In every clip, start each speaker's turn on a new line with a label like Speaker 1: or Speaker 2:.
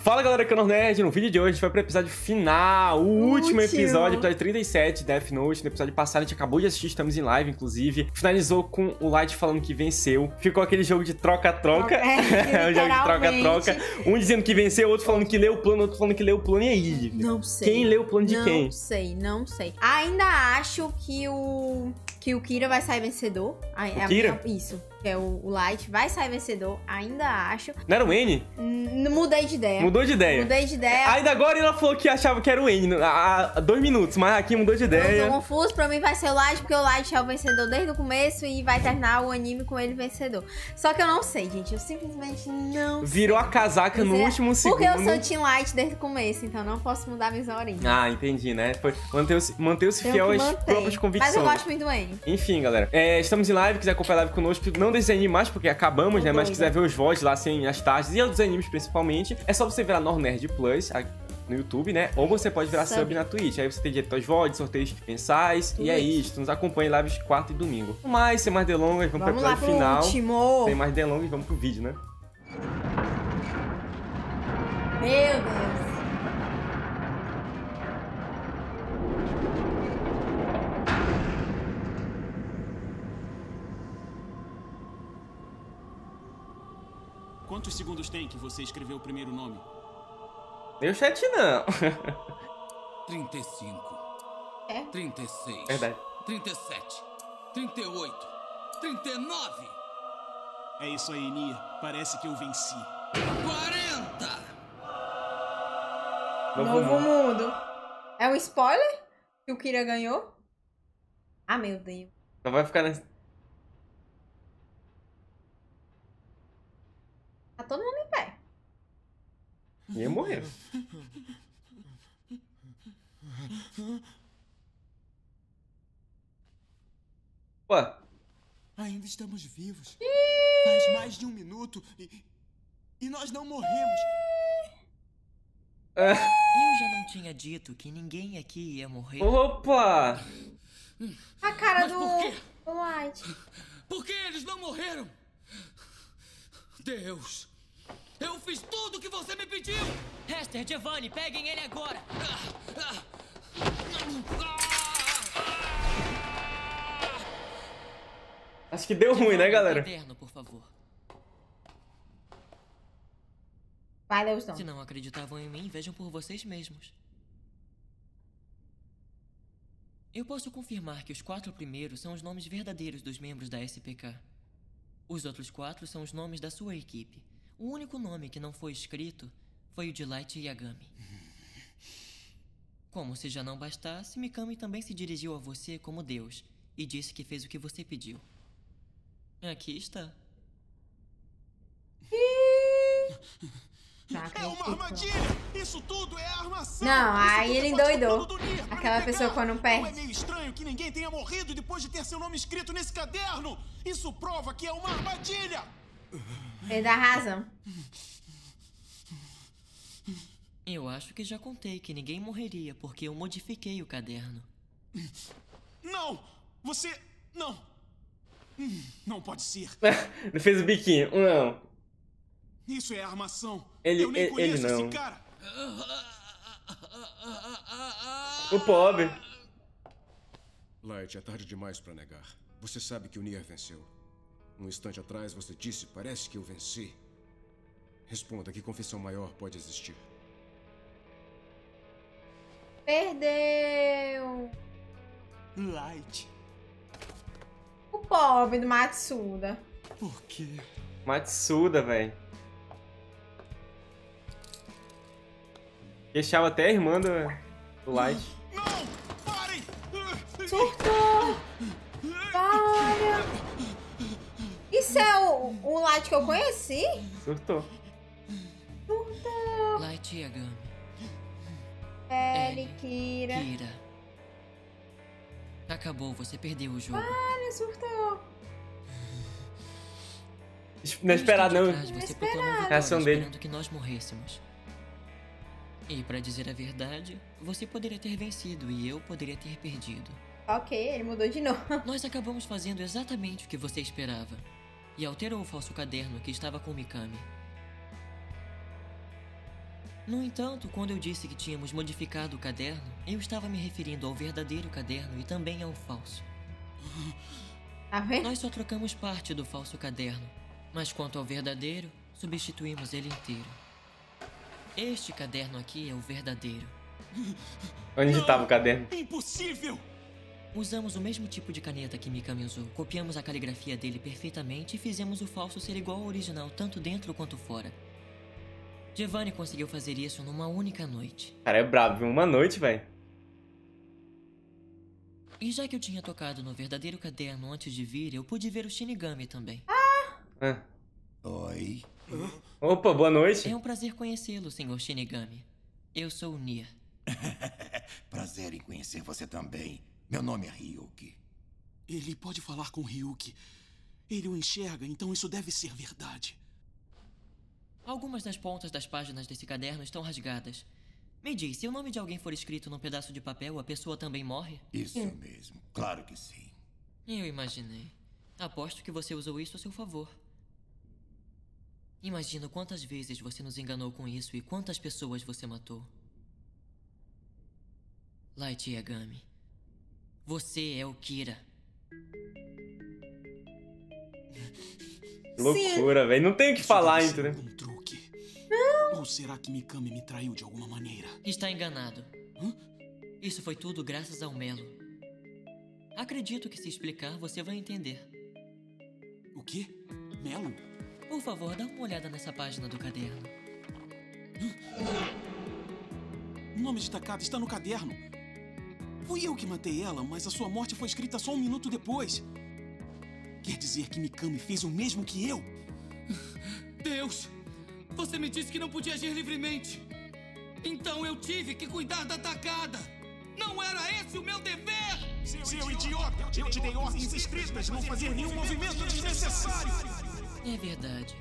Speaker 1: Fala galera, aqui é o Nerd. No vídeo de hoje a gente vai pro episódio final, o último episódio 37 de Death Note. No episódio passado a gente acabou de assistir, estamos em live inclusive. Finalizou com o Light falando que venceu. Ficou aquele jogo de troca-troca. O jogo de troca-troca. Um dizendo que venceu, outro falando que leu o plano, outro falando que leu o plano. E aí?
Speaker 2: Não sei.
Speaker 1: Quem leu o plano de quem?
Speaker 2: Não sei. Ainda acho que o Kira vai sair vencedor.
Speaker 1: O Kira?
Speaker 2: Isso. Que é o Light, vai sair vencedor, ainda acho.
Speaker 1: Não era o N?
Speaker 2: Mudei de ideia.
Speaker 1: Mudou de ideia.
Speaker 2: Mudei de ideia.
Speaker 1: Ainda agora ela falou que achava que era o N há 2 minutos, mas aqui mudou de ideia.
Speaker 2: Eu tô confuso, pra mim vai ser o Light, porque o Light é o vencedor desde o começo e vai terminar o anime com ele vencedor. Só que eu não sei, gente, eu simplesmente não
Speaker 1: Virou a casaca no último segundo.
Speaker 2: Porque eu sou Team Light desde o começo, então não posso mudar minhas origens.
Speaker 1: Ah, entendi, né? Manteu-se fiel às próprias convicções.
Speaker 2: Mas eu gosto muito do N.
Speaker 1: Enfim, galera. Estamos em live, quiser acompanhar a live conosco, não desanime mais, porque acabamos, né? Mas quiser ver os VODs lá, assim, as tardes e os animes principalmente, é só você virar Nerd Plus no YouTube, né? Ou você pode virar sub na Twitch. Aí você tem direito aos VODs, sorteios mensais. E é isso. Nos acompanhe em lives quarta e domingo. Mas, sem mais delongas, vamos pro episódio final.
Speaker 2: Último.
Speaker 1: Sem mais delongas, vamos pro vídeo, né?
Speaker 2: Meu Deus.
Speaker 3: Quantos segundos tem que você escreveu o primeiro nome?
Speaker 1: Deu chat não.
Speaker 4: 35.
Speaker 2: É?
Speaker 4: 36.
Speaker 1: Verdade.
Speaker 4: 37. 38. 39.
Speaker 3: É isso aí, Nia. Parece que eu venci.
Speaker 4: 40.
Speaker 2: Novo mundo. É um spoiler? Que o Kira ganhou? Ah, meu Deus.
Speaker 1: Só vai ficar nessa...
Speaker 2: Tá todo mundo em pé.
Speaker 1: Ia morrer. Ué.
Speaker 3: Ainda estamos vivos. Faz mais de 1 minuto e nós não morremos.
Speaker 5: Eu já não tinha dito que ninguém aqui ia morrer.
Speaker 1: Opa!
Speaker 2: A cara
Speaker 4: Mas por quê?
Speaker 2: do Light.
Speaker 4: Por que eles não morreram? Deus, eu fiz tudo o que você me pediu.
Speaker 5: Hester, Giovanni, peguem ele agora.
Speaker 1: Acho que deu ruim, né, galera?
Speaker 5: Caderno, por favor.
Speaker 2: Vai, Leustão.
Speaker 5: Se não acreditavam em mim, vejam por vocês mesmos. Eu posso confirmar que os 4 primeiros são os nomes verdadeiros dos membros da SPK. Os outros 4 são os nomes da sua equipe. O único nome que não foi escrito foi o de Light Yagami. Como se já não bastasse, Mikami também se dirigiu a você como Deus e disse que fez o que você pediu. Aqui está.
Speaker 3: É uma armadilha! Isso tudo é armação!
Speaker 2: Não, aí ele endoidou.
Speaker 3: Aquela
Speaker 2: Aquela pessoa quando perde.
Speaker 3: Não é meio estranho que ninguém tenha morrido depois de ter seu nome escrito nesse caderno! Isso prova que é uma armadilha!
Speaker 2: Ele dá razão.
Speaker 5: Eu acho que já contei que ninguém morreria porque eu modifiquei o caderno.
Speaker 3: Não! Você... não! Não pode ser!
Speaker 1: Ele fez o biquinho. Não.
Speaker 3: Isso é armação!
Speaker 1: Ele
Speaker 3: Eu nem conheço
Speaker 1: não.
Speaker 3: esse cara!
Speaker 1: O pobre.
Speaker 6: Light, é tarde demais pra negar. Você sabe que o Nier venceu. Um instante atrás você disse, parece que eu venci. Responda, que confissão maior pode existir?
Speaker 2: Perdeu.
Speaker 3: Light,
Speaker 2: O pobre do Matsuda.
Speaker 3: por quê?
Speaker 1: Matsuda, velho. Deixava até a irmã do Light.
Speaker 3: Não! Parem!
Speaker 2: Surtou. Olha. Isso é o Light que eu conheci?
Speaker 1: Surtou.
Speaker 2: Surtou.
Speaker 5: Light Yagami.
Speaker 2: Ele, Kira.
Speaker 5: Kira. Acabou, você perdeu o jogo.
Speaker 2: Olha, surtou.
Speaker 1: Não é esperado, não.
Speaker 5: Você proclamou vitória
Speaker 1: Reação dele.
Speaker 5: esperando que nós morrêssemos. E pra dizer a verdade, você poderia ter vencido e eu poderia ter perdido.
Speaker 2: Ok, ele mudou de novo.
Speaker 5: Nós acabamos fazendo exatamente o que você esperava. E alterou o falso caderno que estava com Mikami. No entanto, quando eu disse que tínhamos modificado o caderno, eu estava me referindo ao verdadeiro caderno e também ao falso.
Speaker 2: Tá vendo?
Speaker 5: Nós só trocamos parte do falso caderno, mas quanto ao verdadeiro, substituímos ele inteiro. Este caderno aqui é o verdadeiro.
Speaker 1: Onde estava o caderno?
Speaker 3: Impossível!
Speaker 5: Usamos o mesmo tipo de caneta que Mikami usou, copiamos a caligrafia dele perfeitamente e fizemos o falso ser igual ao original tanto dentro quanto fora. Giovanni conseguiu fazer isso numa única noite.
Speaker 1: Cara, é brabo, viu? Uma noite, velho.
Speaker 5: E já que eu tinha tocado no verdadeiro caderno antes de vir, eu pude ver o Shinigami também.
Speaker 1: Ah.
Speaker 7: Oi.
Speaker 1: Opa, boa noite.
Speaker 5: É um prazer conhecê-lo, Sr. Shinigami. Eu sou o Nia.
Speaker 7: Prazer em conhecer você também. Meu nome é Ryuki.
Speaker 3: Ele pode falar com Ryuki. Ele o enxerga, então isso deve ser verdade.
Speaker 5: Algumas das pontas das páginas desse caderno estão rasgadas. Me diz, se o nome de alguém for escrito num pedaço de papel, a pessoa também morre?
Speaker 7: Isso mesmo. Claro que sim.
Speaker 5: Eu imaginei. Aposto que você usou isso a seu favor. Imagino quantas vezes você nos enganou com isso e quantas pessoas você matou. Light Yagami. Você é o Kira.
Speaker 1: Que loucura, velho. Não tem o que
Speaker 3: Isso
Speaker 1: falar,
Speaker 3: deve ser
Speaker 1: entendeu?
Speaker 3: algum truque. Ou será que Mikami me traiu de alguma maneira?
Speaker 5: Está enganado. Isso foi tudo graças ao Melo. Acredito que se explicar, você vai entender.
Speaker 3: O quê? Melo?
Speaker 5: Por favor, dá uma olhada nessa página do caderno.
Speaker 3: O nome de Takada está no caderno. Fui eu que matei ela, mas a sua morte foi escrita só 1 minuto depois. Quer dizer que Mikami fez o mesmo que eu?
Speaker 4: Deus! Você me disse que não podia agir livremente. Então eu tive que cuidar da Takada. Não era esse o meu dever?
Speaker 3: Seu idiota! Eu te dei ordens escritas, não fazer nenhum movimento desnecessário!
Speaker 5: É verdade.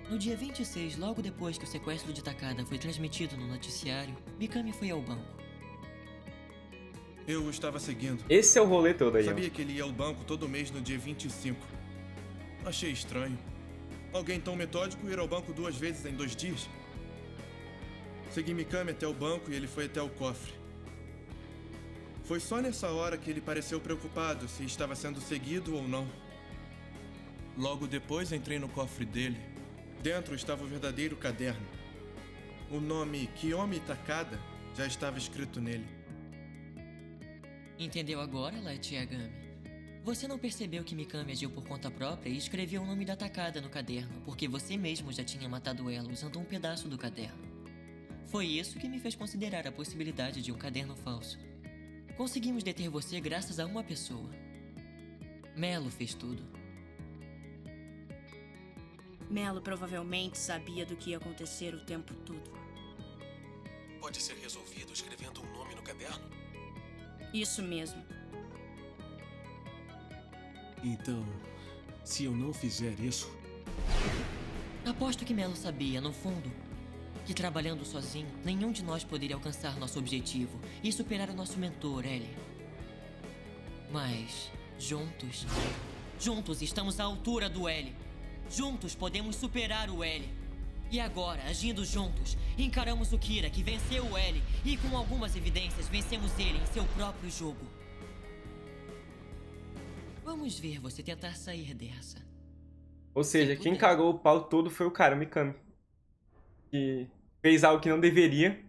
Speaker 5: No dia 26, logo depois que o sequestro de Takada foi transmitido no noticiário, Mikami foi ao banco.
Speaker 8: Eu o estava seguindo.
Speaker 1: Esse é o rolê todo aí, ó.
Speaker 8: Sabia que ele ia ao banco todo mês no dia 25. Achei estranho. Alguém tão metódico ir ao banco 2 vezes em 2 dias? Segui Mikami até o banco e ele foi até o cofre. Foi só nessa hora que ele pareceu preocupado se estava sendo seguido ou não. Logo depois entrei no cofre dele. Dentro estava o verdadeiro caderno. O nome Kiyomi Takada já estava escrito nele.
Speaker 5: Entendeu agora, Light Yagami? Você não percebeu que Mikami agiu por conta própria e escreveu o nome da Takada no caderno, porque você mesmo já tinha matado ela usando um pedaço do caderno. Foi isso que me fez considerar a possibilidade de um caderno falso. Conseguimos deter você graças a uma pessoa. Melo fez tudo.
Speaker 9: Melo provavelmente sabia do que ia acontecer o tempo todo.
Speaker 3: Pode ser resolvido escrevendo um nome no caderno?
Speaker 9: Isso mesmo.
Speaker 3: Então, se eu não fizer isso...
Speaker 5: Aposto que Melo sabia, no fundo, que trabalhando sozinho, nenhum de nós poderia alcançar nosso objetivo e superar o nosso mentor, L. Mas, juntos estamos à altura do L. Juntos podemos superar o L. E agora, agindo juntos, encaramos o Kira, que venceu o L, e com algumas evidências, vencemos ele em seu próprio jogo. Vamos ver você tentar sair dessa.
Speaker 1: Ou seja, quem cagou o pau todo foi o cara, o Mikami. Que fez algo que não deveria.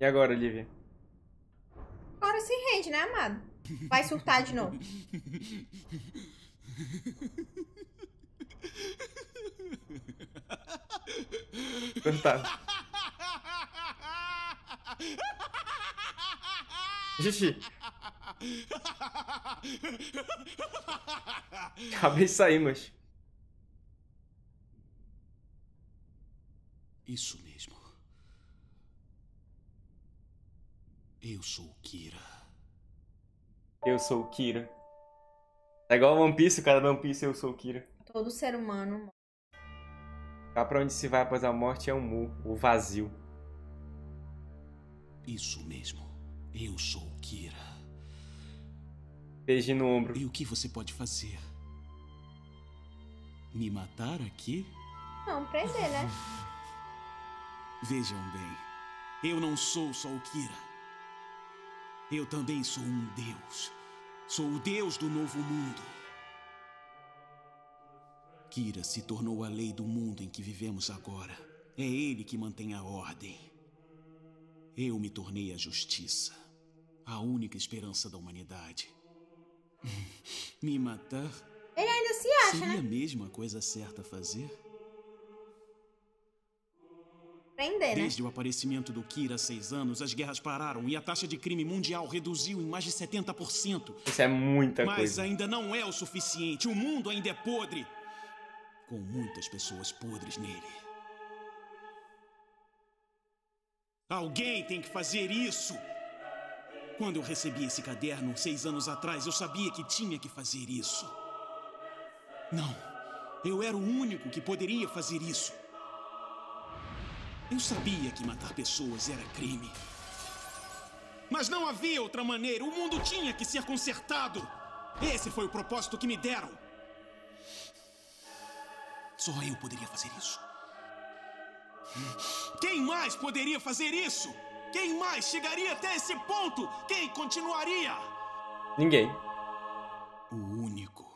Speaker 1: E agora, Olivia?
Speaker 2: Agora se rende, né, amado? Vai surtar de novo.
Speaker 1: Surtar. Xixi. Acabei de sair, mas...
Speaker 3: Isso mesmo. Eu sou o Kira.
Speaker 1: Eu sou o Kira. É igual One Piece, o cara da One Piece, eu sou o Kira.
Speaker 2: Todo ser humano.
Speaker 1: Cá pra onde se vai após a morte é o mu, o vazio.
Speaker 3: Isso mesmo. Eu sou o Kira.
Speaker 1: Beijinho no ombro.
Speaker 3: E o que você pode fazer? Me matar aqui?
Speaker 2: Não, prender, né?
Speaker 3: Vejam bem, eu não sou só o Kira. Eu também sou um deus. Sou o deus do novo mundo. Kira se tornou a lei do mundo em que vivemos agora. É ele que mantém a ordem. Eu me tornei a justiça. A única esperança da humanidade. Me matar
Speaker 2: Ele ainda se acha,
Speaker 3: seria
Speaker 2: né?
Speaker 3: mesmo a coisa certa a fazer?
Speaker 2: Prender, né?
Speaker 3: Desde o aparecimento do Kira há 6 anos, as guerras pararam e a taxa de crime mundial reduziu em mais de 70%.
Speaker 1: Isso é muita
Speaker 3: Mas
Speaker 1: coisa.
Speaker 3: ainda não é o suficiente. O mundo ainda é podre. Com muitas pessoas podres nele. Alguém tem que fazer isso. Quando eu recebi esse caderno 6 anos atrás, eu sabia que tinha que fazer isso. Não, eu era o único que poderia fazer isso. Eu sabia que matar pessoas era crime. Mas não havia outra maneira. O mundo tinha que ser consertado. Esse foi o propósito que me deram. Só eu poderia fazer isso. Quem mais poderia fazer isso? Quem mais chegaria até esse ponto? Quem continuaria?
Speaker 1: Ninguém.
Speaker 3: O único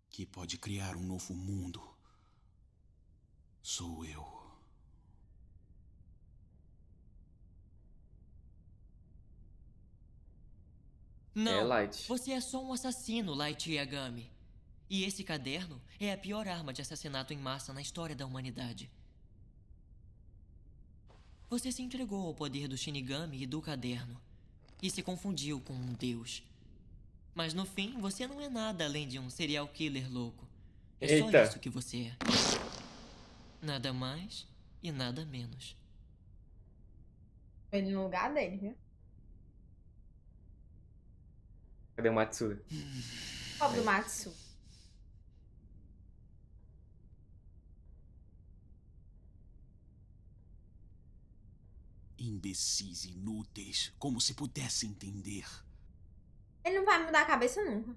Speaker 3: que pode criar um novo mundo sou eu.
Speaker 5: Não,
Speaker 1: É, Light.
Speaker 5: você é só um assassino, Light Yagami. E esse caderno é a pior arma de assassinato em massa na história da humanidade. Você se entregou ao poder do Shinigami e do caderno. E se confundiu com um deus. Mas no fim, você não é nada além de um serial killer louco. É só
Speaker 1: Eita.
Speaker 5: isso que você é. Nada mais e nada menos.
Speaker 2: Foi no lugar dele, viu?
Speaker 1: Cadê o Matsuda?
Speaker 2: Pobre do Matsu.
Speaker 3: Imbecis inúteis, como se pudesse entender.
Speaker 2: Ele não vai mudar a cabeça nunca.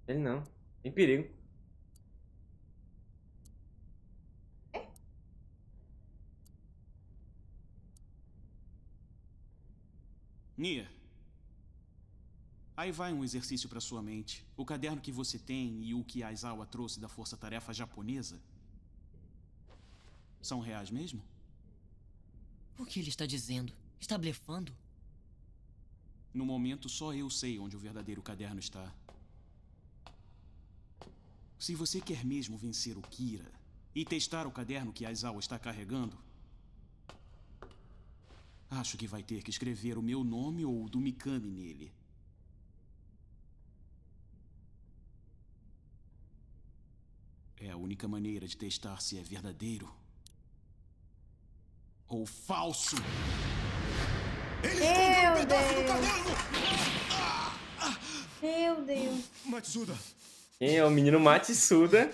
Speaker 1: Ele não. Tem perigo.
Speaker 3: Nia, aí vai um exercício para sua mente. O caderno que você tem e o que Aizawa trouxe da força-tarefa japonesa são reais mesmo?
Speaker 5: O que ele está dizendo? Está blefando?
Speaker 3: No momento, só eu sei onde o verdadeiro caderno está. Se você quer mesmo vencer o Kira e testar o caderno que Aizawa está carregando, acho que vai ter que escrever o meu nome ou o do Mikami nele. É a única maneira de testar se é verdadeiro ou falso.
Speaker 7: Ele escondeu um
Speaker 2: Meu
Speaker 7: pedaço do
Speaker 2: Deus.
Speaker 7: caderno!
Speaker 2: Meu Deus.
Speaker 8: Matsuda,
Speaker 1: Quem é o menino Matsuda?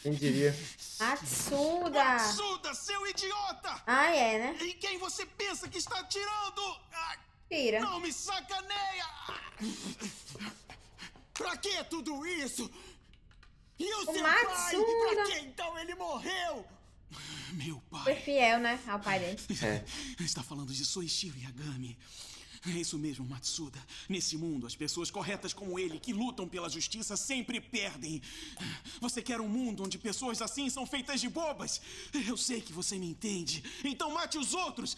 Speaker 1: Quem diria?
Speaker 2: Matsuda.
Speaker 3: Matsuda, seu idiota!
Speaker 2: Ah, é, né?
Speaker 3: Em quem você pensa que está atirando?
Speaker 2: Tira.
Speaker 3: Não me sacaneia!
Speaker 7: Pra que tudo isso? E o
Speaker 2: O
Speaker 7: seu
Speaker 2: Matsuda.
Speaker 7: pai? Pra que então ele morreu?
Speaker 3: Meu
Speaker 2: Foi
Speaker 3: pai
Speaker 2: fiel, né? Ao pai dele.
Speaker 3: está falando de Soichiro Yagami. É isso mesmo, Matsuda. Nesse mundo, as pessoas corretas como ele, que lutam pela justiça, sempre perdem. Você quer um mundo onde pessoas assim são feitas de bobas? Eu sei que você me entende. Então mate os outros.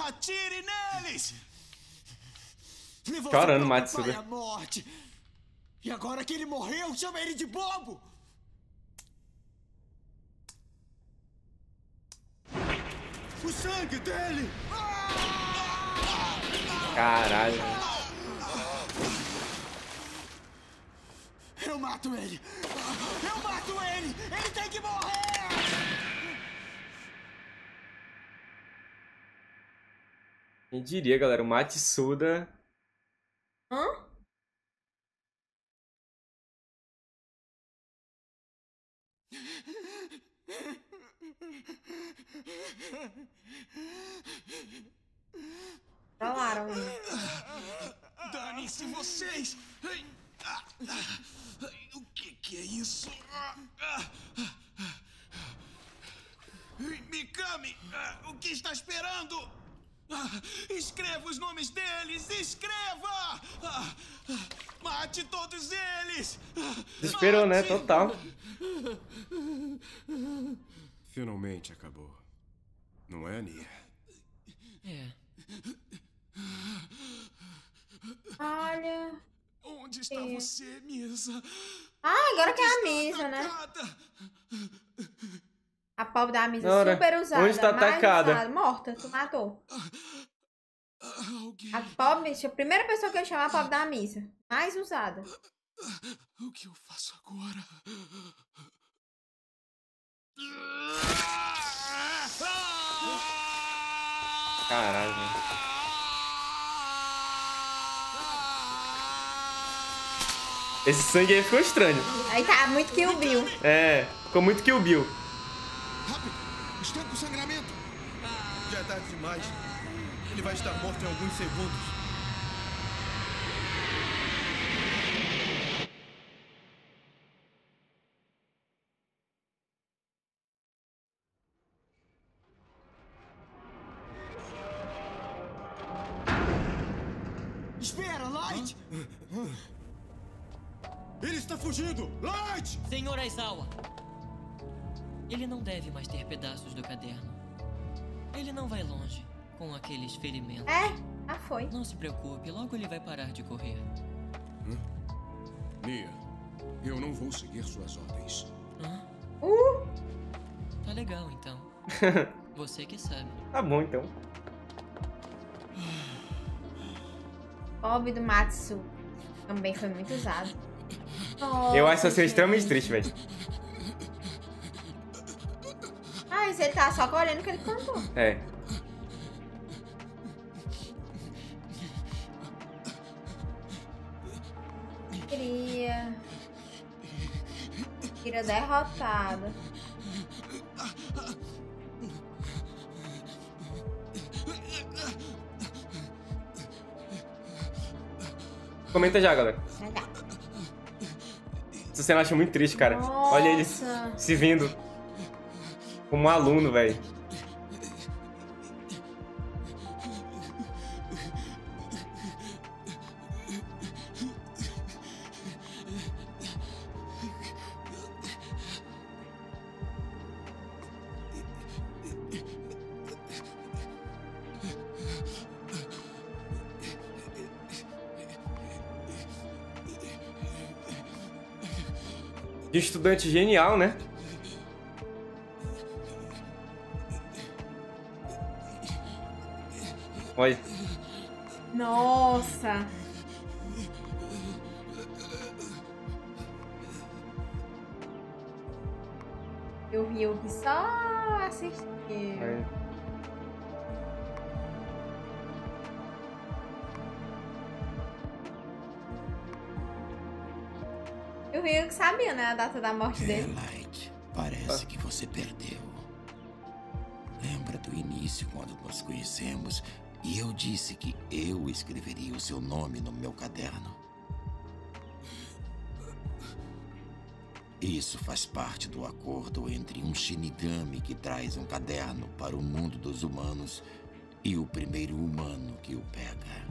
Speaker 3: Atire neles!
Speaker 7: Levou
Speaker 1: Chorando,
Speaker 7: seu próprio
Speaker 1: Matsuda.
Speaker 7: pai à morte. E agora que ele morreu, chama ele de bobo! O sangue dele!
Speaker 1: Caralho.
Speaker 7: Eu mato ele! Eu mato ele! Ele tem que morrer!
Speaker 1: Quem diria, galera? O Matsuda.
Speaker 2: Hã? Falaram, né?
Speaker 3: Dane-se vocês! O que é isso? falando! Escreva os nomes deles! Escreva! Mate todos eles!
Speaker 1: Desesperou, né? Total.
Speaker 6: Finalmente acabou. Não é, Nia?
Speaker 5: É.
Speaker 2: Olha.
Speaker 3: Onde está você, Misa?
Speaker 2: Ah, agora que é a
Speaker 3: Onde
Speaker 2: Misa,
Speaker 3: está
Speaker 2: né?
Speaker 3: atacada?
Speaker 2: A pobre da Misa
Speaker 1: Ora,
Speaker 2: super usada.
Speaker 1: onde está
Speaker 2: mais
Speaker 1: atacada?
Speaker 2: usada, morta, tu matou.
Speaker 3: Alguém...
Speaker 2: A pobre, a primeira pessoa que eu chamo é a pobre da Misa. Mais usada.
Speaker 3: O que eu faço agora?
Speaker 1: Caralho, velho. Esse sangue aí ficou estranho.
Speaker 2: Aí tá muito Kill Bill.
Speaker 1: É, ficou muito Kill Bill.
Speaker 8: Rápido! Estanca o sangramento! Já é tarde demais. Ele vai estar morto em alguns segundos.
Speaker 3: Espera, Light!
Speaker 8: Ele está fugindo! Light!
Speaker 5: Senhor Aizawa! Ele não deve mais ter pedaços do caderno. Ele não vai longe com aqueles ferimentos.
Speaker 2: É, já foi.
Speaker 5: Não se preocupe, logo ele vai parar de correr.
Speaker 6: Nia, eu não vou seguir suas ordens.
Speaker 5: Hã? Tá legal, então. Você que sabe.
Speaker 1: Tá bom, então.
Speaker 2: Pobre do Matsu. Também foi muito usado.
Speaker 1: Eu acho essa cena
Speaker 2: Nossa,
Speaker 1: extremamente
Speaker 2: gente.
Speaker 1: triste, velho.
Speaker 2: Ah, você tá só olhando o que ele cantou.
Speaker 1: É.
Speaker 2: Kira derrotada.
Speaker 1: Comenta já, galera. Essa cena eu acho muito triste, cara.
Speaker 2: Nossa.
Speaker 1: Olha ele se vindo como um aluno, velho. De estudante genial, né? Olha.
Speaker 2: Nossa. Eu vi o que só assistiu.
Speaker 1: É.
Speaker 2: Eu vi o que sabia, né? A data da morte dele.
Speaker 7: Light, parece que você perdeu. Lembra do início, quando nos conhecemos, e eu disse que eu escreveria o seu nome no meu caderno? Isso faz parte do acordo entre um Shinigami que traz um caderno para o mundo dos humanos e o primeiro humano que o pega.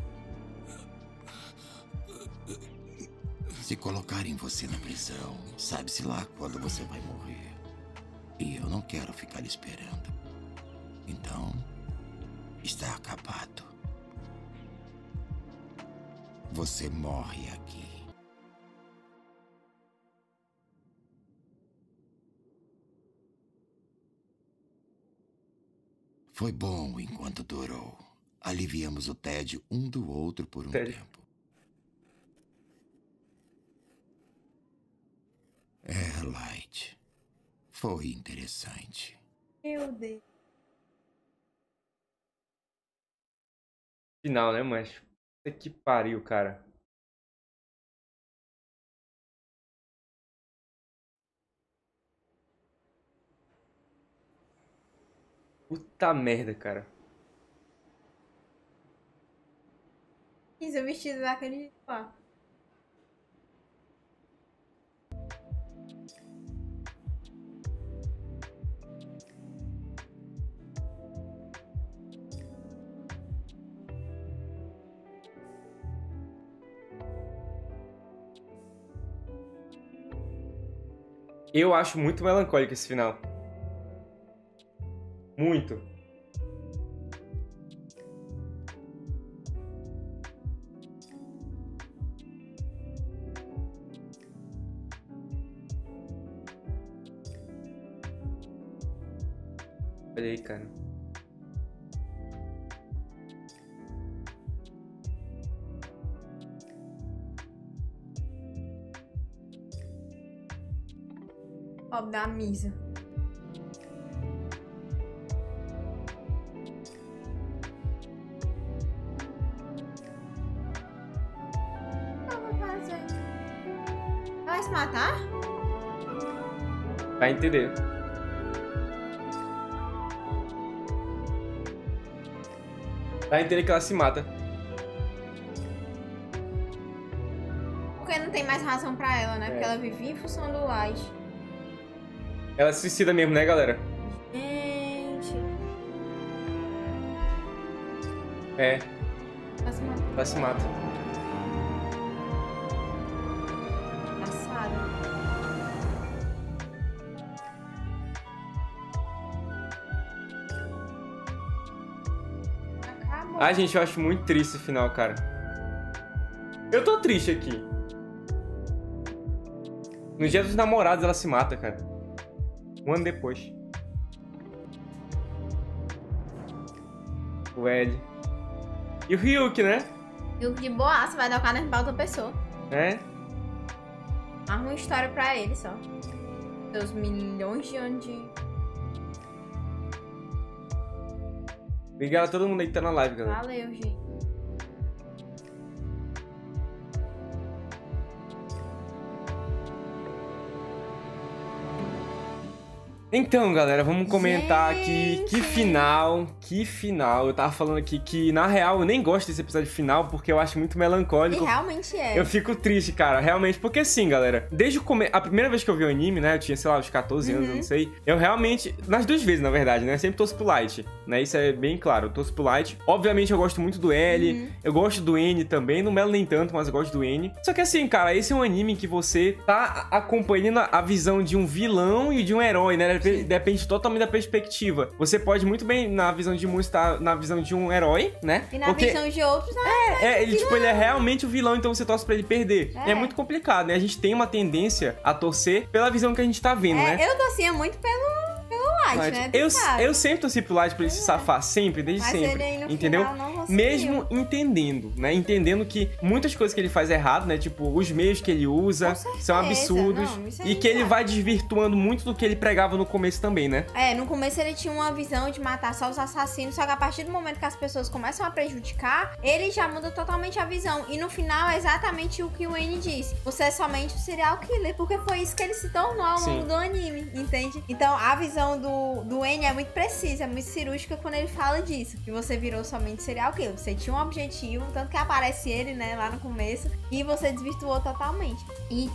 Speaker 7: Se colocarem você na prisão, sabe-se lá quando você vai morrer. E eu não quero ficar esperando. Então, está acabado. Você morre aqui. Foi bom enquanto durou. Aliviamos o tédio um do outro por um tempo. É, Light. Foi interessante.
Speaker 2: Meu Deus.
Speaker 1: Final, né, mas... Puta que pariu, cara. Puta merda, cara.
Speaker 2: Fiz o vestido daquele jeito lá.
Speaker 1: Eu acho muito melancólico esse final. Muito. Olha aí, cara.
Speaker 2: Pobre da Misa. Vai se matar?
Speaker 1: Vai entender. Vai entender que ela se mata.
Speaker 2: Porque não tem mais razão pra ela, né? Porque ela vivia em função do Light.
Speaker 1: Ela se suicida mesmo, né, galera?
Speaker 2: Gente.
Speaker 1: É.
Speaker 2: Ela se mata.
Speaker 1: Ela se mata.
Speaker 2: Engraçado. Acabou.
Speaker 1: Ai, gente, eu acho muito triste esse final, cara. Eu tô triste aqui. No dia dos namorados ela se mata, cara. Um ano depois. O L. E o Ryuk, né?
Speaker 2: Ryuk de boa, você vai dar o caderno pra outra pessoa.
Speaker 1: É?
Speaker 2: Arruma uma história pra ele só. Seus milhões de anos de...
Speaker 1: Obrigado a todo mundo aí que tá na live, galera.
Speaker 2: Valeu, gente.
Speaker 1: Então, galera, vamos comentar aqui que final. Eu tava falando aqui que, na real, eu nem gosto desse episódio final porque eu acho muito melancólico.
Speaker 2: E realmente é.
Speaker 1: Eu fico triste, cara, realmente, porque assim, galera, desde o começo, a primeira vez que eu vi o anime, né, eu tinha, sei lá, uns 14 anos, eu não sei, eu realmente, nas duas vezes, na verdade, né, sempre torço pro Light, né, isso é bem claro, eu torço pro Light. Obviamente eu gosto muito do L, eu gosto do N também, no Melo nem tanto, mas eu gosto do N. Só que assim, cara, esse é um anime que você tá acompanhando a visão de um vilão e de um herói, né, depende totalmente da perspectiva. Você pode muito bem, na visão de muitos, estar na visão de um herói, né?
Speaker 2: E na visão de outros, né?
Speaker 1: Ele, tipo, ele é realmente o vilão, então você torce pra ele perder. É muito complicado, né? A gente tem uma tendência a torcer pela visão que a gente tá vendo, né?
Speaker 2: Eu torcia muito pelo Light, né?
Speaker 1: Eu sempre torci pro Light pra ele se safar, sempre, desde sempre.
Speaker 2: Ele no
Speaker 1: entendeu?
Speaker 2: Final não
Speaker 1: mesmo entendendo, né? Entendendo que muitas coisas que ele faz errado, né? Tipo, os meios que ele usa são absurdos. E que ele vai desvirtuando muito do que ele pregava no começo também, né?
Speaker 2: No começo ele tinha uma visão de matar só os assassinos, só que a partir do momento que as pessoas começam a prejudicar, ele já muda totalmente a visão. E no final é exatamente o que o N disse. Você é somente um serial killer, porque foi isso que ele se tornou ao longo do anime, entende? Então a visão do N é muito precisa, é muito cirúrgica quando ele fala disso. Que você virou somente serial killer. Você tinha um objetivo, tanto que aparece ele, né, lá no começo, e você desvirtuou totalmente. E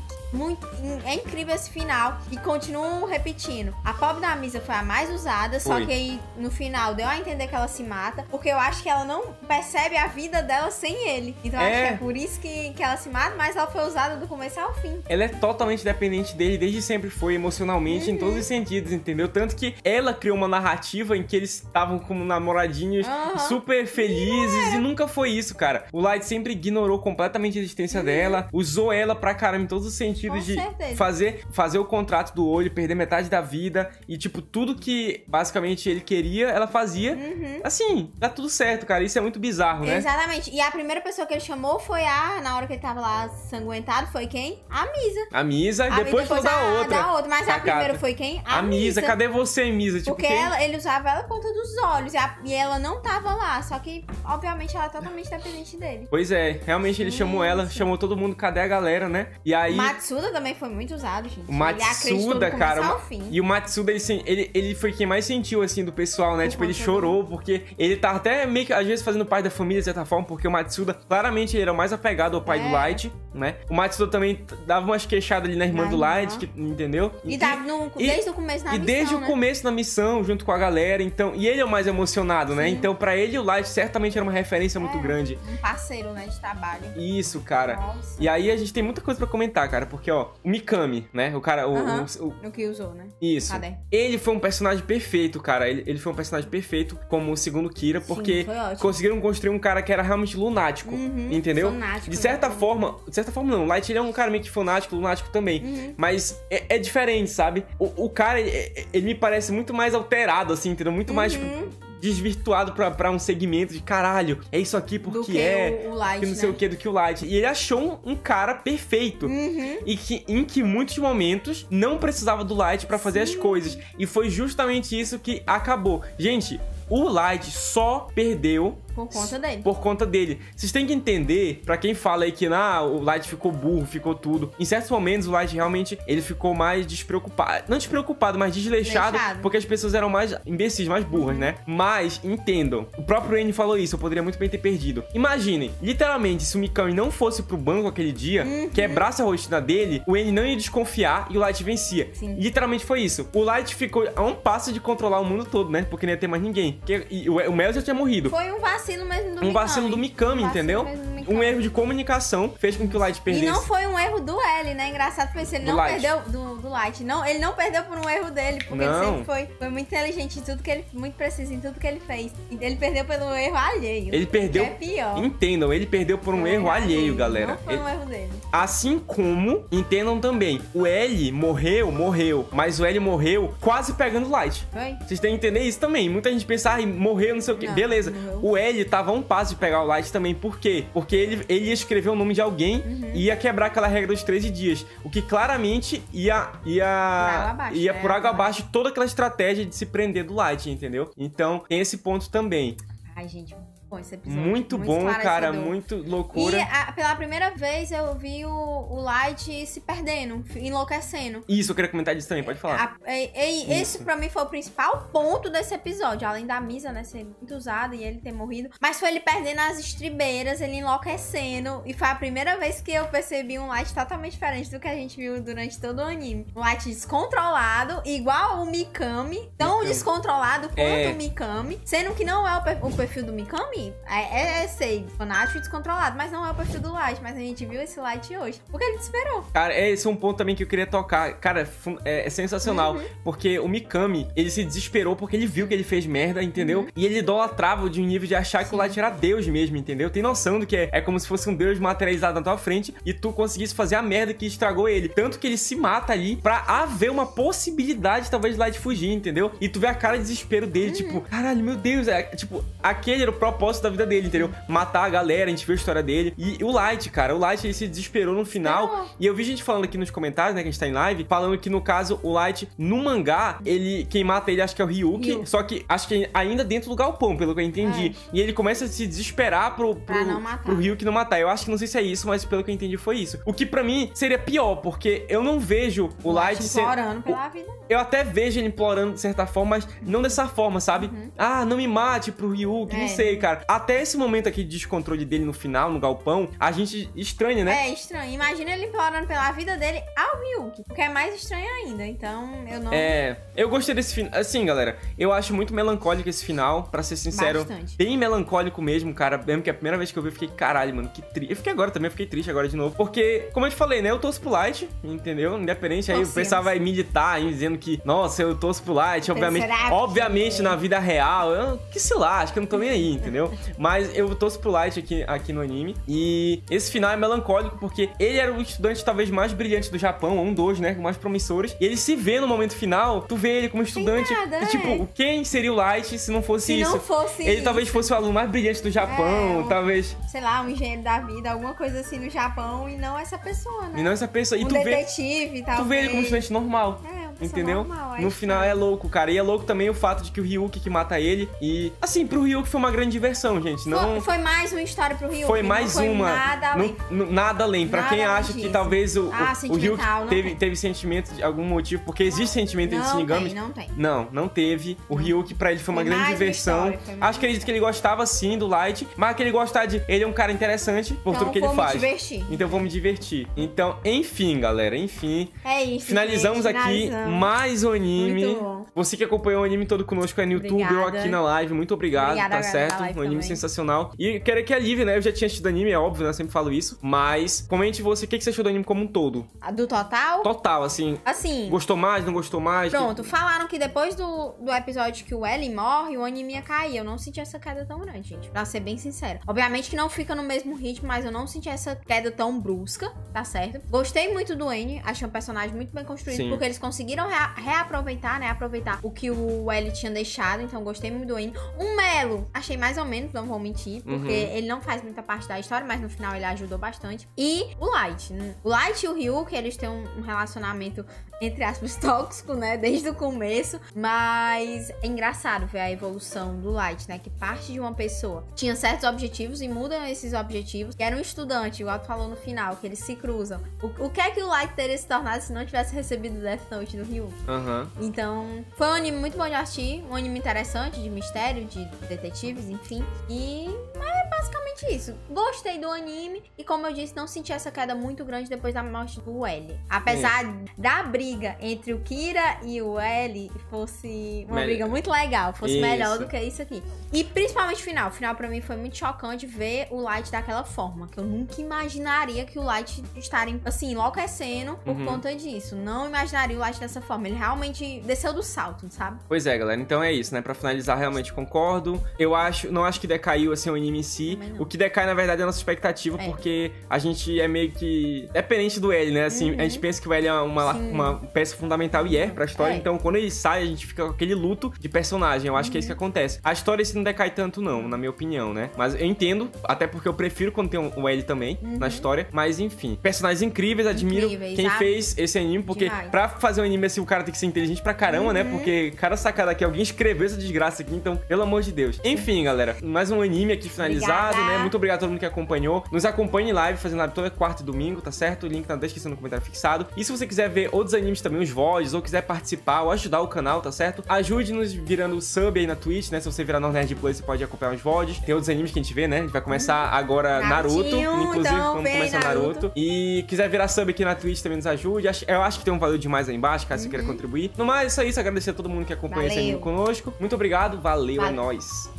Speaker 2: é incrível esse final. E continuo repetindo. A pobre da Misa foi a mais usada, só que aí no final deu a entender que ela se mata, porque eu acho que ela não percebe a vida dela sem ele. Então acho que é por isso que ela se mata, mas ela foi usada do começo ao fim.
Speaker 1: Ela é totalmente dependente dele, desde sempre foi, emocionalmente, em todos os sentidos, entendeu? Tanto que ela criou uma narrativa em que eles estavam como namoradinhos super felizes, e nunca foi isso, cara. O Light sempre ignorou completamente a existência dela, usou ela pra caramba em todos os sentidos de fazer o contrato do olho, perder metade da vida, e tipo, tudo que basicamente ele queria, ela fazia. Assim, dá tudo certo, cara. Isso é muito bizarro, né?
Speaker 2: Exatamente. E a primeira pessoa que ele chamou foi na hora que ele tava lá sanguentado, foi quem? A Misa.
Speaker 1: A Misa, e depois falou da outra.
Speaker 2: Mas a primeira foi quem?
Speaker 1: A Misa. Cadê você, Misa? Tipo,
Speaker 2: porque ele usava ela por conta dos olhos, e ela não tava lá, só que, obviamente, ela é totalmente dependente dele.
Speaker 1: Pois é, realmente ele chamou ela, chamou todo mundo, cadê a galera, né? E aí...
Speaker 2: Matsuda também foi muito usado, gente.
Speaker 1: O Matsuda, cara, e o Matsuda, ele foi quem mais sentiu, assim, do pessoal, né? Tipo, ele chorou, porque ele tava até meio que, às vezes, fazendo parte da família, de certa forma, porque o Matsuda, claramente, ele era o mais apegado ao pai do Light, né? O Matsuda também dava umas queixadas ali na irmã do Light, entendeu?
Speaker 2: E tava desde o começo na missão,
Speaker 1: desde o começo na missão, junto com a galera, então... E ele é o mais emocionado, né? Então, pra ele, o Light certamente realmente era uma referência muito grande.
Speaker 2: Um parceiro, né, de trabalho.
Speaker 1: Isso, cara.
Speaker 2: Nossa.
Speaker 1: E aí a gente tem muita coisa pra comentar, cara, porque, ó, o Mikami, né, o cara,
Speaker 2: O que usou, né?
Speaker 1: Isso.
Speaker 2: Cadê?
Speaker 1: Ele foi um personagem perfeito, cara. Ele foi um personagem perfeito como o segundo Kira, porque
Speaker 2: foi ótimo.
Speaker 1: conseguiram construir um cara que era realmente lunático, entendeu?
Speaker 2: Fanático,
Speaker 1: de certa
Speaker 2: né?
Speaker 1: forma não, o Light ele é um cara meio que fanático, lunático também, mas é diferente, sabe? O cara, ele me parece muito mais alterado, assim, entendeu? Muito mais desvirtuado pra um segmento de caralho, é isso aqui porque
Speaker 2: do que o Light,
Speaker 1: que não sei o que, do que o Light. E ele achou um cara perfeito. E em que muitos momentos não precisava do Light pra fazer as coisas. E foi justamente isso que acabou. Gente, o Light só perdeu
Speaker 2: por conta dele.
Speaker 1: Vocês têm que entender, pra quem fala aí que o Light ficou burro, ficou tudo. Em certos momentos, o Light realmente, ele ficou mais despreocupado. Não despreocupado, mas desleixado. Porque as pessoas eram mais imbecis, mais burras, né? Mas, entendam, o próprio N falou isso, eu poderia muito bem ter perdido. Imaginem, literalmente, se o Mikami não fosse pro banco aquele dia, quebrasse a rotina dele, o N não ia desconfiar e o Light vencia.
Speaker 2: Sim.
Speaker 1: Literalmente foi isso. O Light ficou a um passo de controlar o mundo todo, né? Porque não ia ter mais ninguém. E o Mel já tinha morrido.
Speaker 2: Foi um vacilo mesmo do Mikami.
Speaker 1: Um vacilo do Mikami, entendeu? Um erro de comunicação fez com que o Light perdesse.
Speaker 2: E não foi um erro do L, né? Engraçado foi isso. Ele não perdeu do Light. Não, ele não perdeu por um erro dele, porque ele sempre foi muito inteligente em tudo que ele... Muito preciso em tudo que ele fez. Ele perdeu pelo erro alheio.
Speaker 1: Ele perdeu...
Speaker 2: Que é pior.
Speaker 1: Entendam, ele perdeu por um erro alheio, galera.
Speaker 2: Não foi um erro dele.
Speaker 1: Assim como, entendam também, o L morreu, mas o L morreu quase pegando o Light.
Speaker 2: Foi?
Speaker 1: Vocês têm que entender isso também. Muita gente pensa, morreu, não sei o quê. Beleza. O L tava a um passo de pegar o Light também. Por quê? Porque ele ia escrever o nome de alguém e ia quebrar aquela regra dos 13 dias. O que claramente ia por água abaixo toda aquela estratégia de se prender do Light, entendeu? Então, tem esse ponto também.
Speaker 2: Ai, gente, bom esse episódio.
Speaker 1: Muito bom, cara, muito loucura.
Speaker 2: E pela primeira vez eu vi o Light se perdendo, enlouquecendo.
Speaker 1: Isso, eu queria comentar disso também, pode falar.
Speaker 2: Esse pra mim foi o principal ponto desse episódio, além da Misa, né, ser muito usada e ele ter morrido. Mas foi ele perdendo as estribeiras, ele enlouquecendo. E foi a primeira vez que eu percebi um Light totalmente diferente do que a gente viu durante todo o anime. Um Light descontrolado, igual o Mikami, tão descontrolado quanto o Mikami. Sendo que não é o perfil do Mikami. Sei, fanático e descontrolado, mas não é o perfil do Light, mas a gente viu esse Light hoje, porque ele desesperou.
Speaker 1: Cara, esse é um ponto também que eu queria tocar. Cara, é sensacional, porque o Mikami, ele se desesperou porque ele viu que ele fez merda, entendeu? E ele idolatrava de um nível de achar que o Light era Deus mesmo, entendeu? Tem noção do que é como se fosse um Deus materializado na tua frente e tu conseguisse fazer a merda que estragou ele. Tanto que ele se mata ali pra haver uma possibilidade, talvez, de Light fugir, entendeu? E tu vê a cara de desespero dele, tipo, caralho, meu Deus, tipo, aquele era o propósito da vida dele, entendeu? Matar a galera, a gente viu a história dele. E o Light, cara, ele se desesperou no final. E eu vi gente falando aqui nos comentários, né, que a gente tá em live, falando que no caso, o Light, no mangá, quem mata ele acho que é o Ryuki, só que acho que ainda dentro do galpão, pelo que eu entendi. E ele começa a se desesperar pro Ryuki não matar. Eu acho que não sei se é isso, mas pelo que eu entendi foi isso. O que pra mim seria pior, porque eu não vejo o Light
Speaker 2: implorando pela vida.
Speaker 1: Eu até vejo ele implorando de certa forma, mas não dessa forma, sabe? Não me mate pro Ryuki, não sei, cara. Até esse momento aqui de descontrole dele no final, no galpão, a gente estranha, né?
Speaker 2: É estranho. Imagina ele implorando pela vida dele ao Ryuki, o que é mais estranho ainda. Então, eu não...
Speaker 1: eu gostei desse final. Assim, galera, eu acho muito melancólico esse final, pra ser sincero.
Speaker 2: Bastante.
Speaker 1: Bem melancólico mesmo, cara. Mesmo que a primeira vez que eu vi, eu fiquei, caralho, mano, que triste. Eu fiquei agora também, fiquei triste agora de novo. Porque, como eu te falei, né, eu torço pro Light, entendeu? Independente, aí o pessoal vai militar aí, dizendo que, nossa, eu torço pro Light, obviamente na vida real, que se lá, acho que eu não tô nem aí, entendeu? Mas eu torço pro Light aqui no anime. E esse final é melancólico porque ele era o estudante talvez mais brilhante do Japão, um dos, né, mais promissores. E ele se vê no momento final, tu vê ele como estudante.
Speaker 2: Nada,
Speaker 1: e, tipo, quem seria o Light se não fosse isso?
Speaker 2: Se não fosse
Speaker 1: ele talvez fosse o aluno mais brilhante do Japão, talvez...
Speaker 2: Sei lá, um engenheiro da vida, alguma coisa assim no Japão e não essa pessoa, né?
Speaker 1: E não essa pessoa. E
Speaker 2: um
Speaker 1: tu
Speaker 2: detetive, talvez.
Speaker 1: Tu vê ele como estudante normal. Entendeu?
Speaker 2: Normal,
Speaker 1: no final é louco, cara. E é louco também o fato de que o Ryuki que mata ele. E, assim, pro Ryuki foi uma grande diversão, gente. Não...
Speaker 2: Foi mais uma história pro Ryuki.
Speaker 1: Foi mais uma.
Speaker 2: Nada além.
Speaker 1: Nada além. Pra quem acha que talvez o Ryuki teve sentimento de algum motivo, porque existe sentimento entre Shinigamis.
Speaker 2: Não tem.
Speaker 1: Não teve. O Ryuki, pra ele, foi uma grande diversão. Acho que acredito que ele gostava sim do Light, mas que ele gostava de. Ele é um cara interessante por tudo que ele faz. Então vou me divertir. Então, enfim, galera. Enfim.
Speaker 2: É isso.
Speaker 1: Finalizamos aqui mais um anime.
Speaker 2: Muito bom.
Speaker 1: Você que acompanhou o anime todo conosco aí no YouTube ou aqui na live, muito obrigado, tá certo? Um anime sensacional. E quero que a Lívia, né? Eu já tinha assistido anime, é óbvio, né? Eu sempre falo isso. Mas comente você, o que você achou do anime como um todo?
Speaker 2: Do total?
Speaker 1: Total, assim.
Speaker 2: Assim.
Speaker 1: Gostou mais, não gostou mais?
Speaker 2: Pronto, falaram que depois do episódio que o L morre, o anime ia cair. Eu não senti essa queda tão grande, gente. Pra ser bem sincera. Obviamente que não fica no mesmo ritmo, mas eu não senti essa queda tão brusca, tá certo? Gostei muito do N, achei um personagem muito bem construído, sim, porque eles conseguiram reaproveitar, né? Aproveitar o que o L tinha deixado, então gostei muito do N. O Melo, achei mais ou menos, não vou mentir, porque ele não faz muita parte da história, mas no final ele ajudou bastante. E o Light. O Light e o Ryuk, eles têm um relacionamento, entre aspas, tóxico, né? Desde o começo, mas é engraçado ver a evolução do Light, né? Que parte de uma pessoa tinha certos objetivos e mudam esses objetivos, que era um estudante, igual tu falou no final, que eles se cruzam. O que é que o Light teria se tornado se não tivesse recebido o Death Note do Ryuk? Então, foi um anime muito bom de assistir, um anime interessante, de mistério, de detetives, enfim. E é basicamente isso. Gostei do anime e, como eu disse, não senti essa queda muito grande depois da morte do L. Apesar da briga entre o Kira e o L fosse uma briga muito legal, fosse melhor do que isso aqui. E principalmente o final. O final pra mim foi muito chocante ver o Light daquela forma, que eu nunca imaginaria que o Light estaria, assim, enlouquecendo por conta disso. Não imaginaria o Light dessa forma. Ele realmente desceu do salto, sabe?
Speaker 1: Pois é, galera. Então é isso, né? Pra finalizar, realmente concordo. Não acho que decaiu, assim, o anime em si. O que decai, na verdade, é a nossa expectativa, porque a gente é meio que dependente do L, né? Assim, a gente pensa que o L é uma peça fundamental e pra história. Então, quando ele sai, a gente fica com aquele luto de personagem. Eu acho que é isso que acontece. A história, assim, não decai tanto, não, na minha opinião, né? Mas eu entendo, até porque eu prefiro quando tem o L também na história. Mas, enfim. Personagens incríveis, admiro quem fez esse anime, porque pra fazer um anime assim, o cara tem que ser inteligente pra caramba, né? Porque cada sacada aqui, alguém escreveu essa desgraça aqui, então, pelo amor de Deus. Enfim, galera, mais um anime aqui finalizado, né? Muito obrigado a todo mundo que acompanhou. Nos acompanhe em live, fazendo live toda quarta e domingo, tá certo? O link tá na descrição no comentário fixado. E se você quiser ver outros animes também, os VODs, ou quiser participar ou ajudar o canal, tá certo? Ajude-nos virando sub aí na Twitch, né? Se você virar no Nerd Plus, você pode acompanhar os VODs. Tem outros animes que a gente vê, né? A gente vai começar agora Naruto, inclusive, então, vamos começar Naruto. E quiser virar sub aqui na Twitch, também nos ajude. Eu acho que tem um valor demais aí embaixo, caso você queira contribuir. No mais, é isso. Agradecer a todo mundo que acompanha esse anime conosco. Muito obrigado, valeu, é nóis.